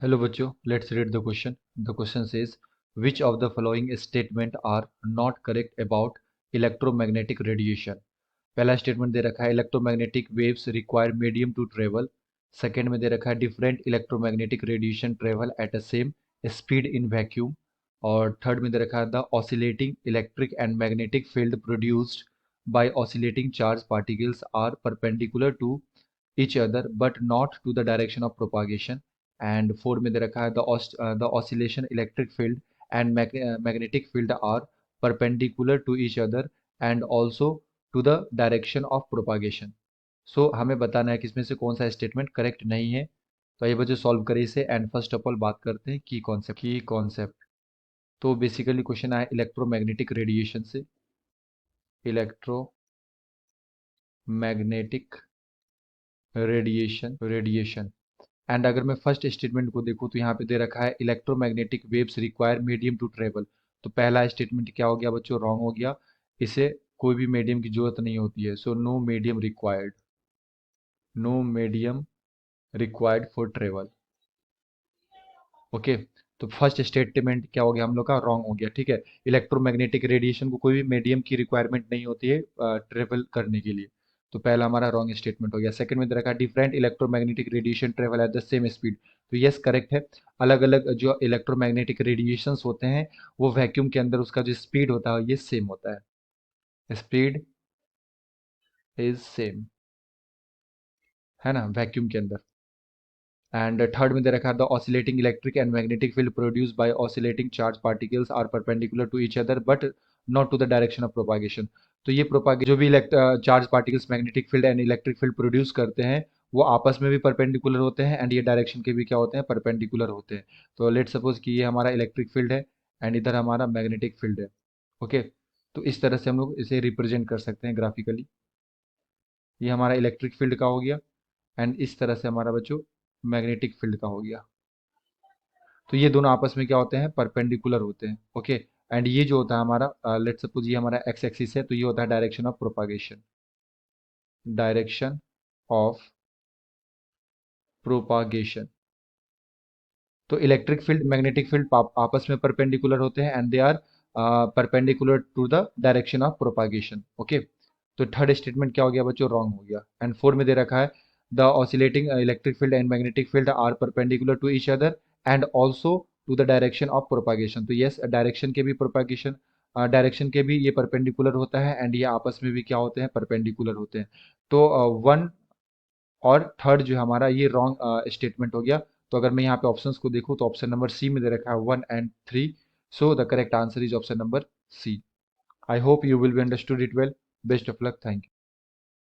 Hello बच्चों, let's read the question. The question says, which of the following statement are not correct about electromagnetic radiation? पहला statement दे रखा है electromagnetic waves require medium to travel. Second में दे रखा है different electromagnetic radiation travel at a same speed in vacuum. और third में दे रखा है the oscillating electric and magnetic field produced by oscillating charge particles are perpendicular to each other but not to the direction of propagation। And four में दे रखा है the oscillation electric field and magnetic field are perpendicular to each other and also to the direction of propagation. So हमें बताना है कि इसमें से कौन सा स्टेटमेंट करेक्ट नहीं है। तो ये बच्चे सॉल्व करें इसे एंड फर्स्ट ऑफ ऑल बात करते हैं की कॉन्सेप्ट। तो बेसिकली क्वेश्चन आया इलेक्ट्रोमैग्नेटिक रेडिएशन से। इलेक्ट्रोमैग्नेटिक रेडिएशन एंड अगर मैं फर्स्ट स्टेटमेंट को देखूँ तो यहाँ पे दे रखा है electromagnetic waves require medium to travel. तो पहला स्टेटमेंट क्या हो गया बच्चों, रॉन्ग हो गया। इसे कोई भी मीडियम की जरूरत नहीं होती है। So no medium required, no medium required for travel. Okay, तो फर्स्ट स्टेटमेंट क्या हो गया हम लोग का, रॉन्ग हो गया। ठीक है, इलेक्ट्रोमैग्नेटिक रेडिएशन को कोई भी मीडियम की रिक्वायरमेंट नहीं होती है ट्रेवल करने के लिए। तो पहला हमारा रॉन्ग स्टेटमेंट हो गया। सेकंड में दे रखा different electromagnetic radiation travel at the same speed. तो यस करेक्ट है। अलग अलग जो इलेक्ट्रोमैग्नेटिक रेडिएशंस होते हैं वो वैक्यूम के अंदर उसका जो स्पीड होता है ये सेम होता है। स्पीड इज सेम, है ना, वैक्यूम के अंदर। एंड थर्ड में दे रखा है the oscillating electric and magnetic field produced by oscillating charge particles are perpendicular to each other but not to the direction of propagation. तो ये प्रोपागे जो भी charge particles magnetic field and electric field produce करते हैं वो आपस में भी परपेंडिकुलर होते हैं एंड ये डायरेक्शन के भी क्या होते हैं, परपेंडिकुलर होते हैं। तो लेट सपोज कि ये हमारा इलेक्ट्रिक फील्ड है एंड इधर हमारा मैग्नेटिक फील्ड है। ओके, तो इस तरह से हम लोग इसे रिप्रेजेंट कर सकते हैं ग्राफिकली। ये हमारा इलेक्ट्रिक फील्ड का हो गया एंड इस तरह से हमारा बच्चों मैग्नेटिक फील्ड का हो गया। तो ये दोनों आपस में क्या होते हैं, परपेंडिकुलर होते हैं। ओके, एंड ये जो होता है हमारा लेट सपोज ये हमारा एक्स एक्सिस है तो ये होता है direction of propagation, direction of propagation. तो इलेक्ट्रिक फील्ड मैग्नेटिक फील्ड आपस में परपेंडिकुलर होते हैं and they are perpendicular to the direction of propagation. Okay, तो थर्ड स्टेटमेंट क्या हो गया बच्चों, रॉन्ग हो गया। एंड फोर में दे रखा है the oscillating electric field and magnetic field are perpendicular to each other and also to the direction of propagation. तो यस, डायरेक्शन के भी प्रोपागेशन डायरेक्शन के भी ये परपेंडिकुलर होता है एंड ये आपस में भी क्या होते हैं, परपेंडिकुलर होते हैं। तो वन और थर्ड जो हमारा ये रॉन्ग स्टेटमेंट हो गया। तो अगर मैं यहाँ पे ऑप्शंस को देखूँ तो ऑप्शन नंबर सी में दे रखा है 1 and 3। So the correct answer is option number C. I hope you will be understood it well. Best of luck, thank you.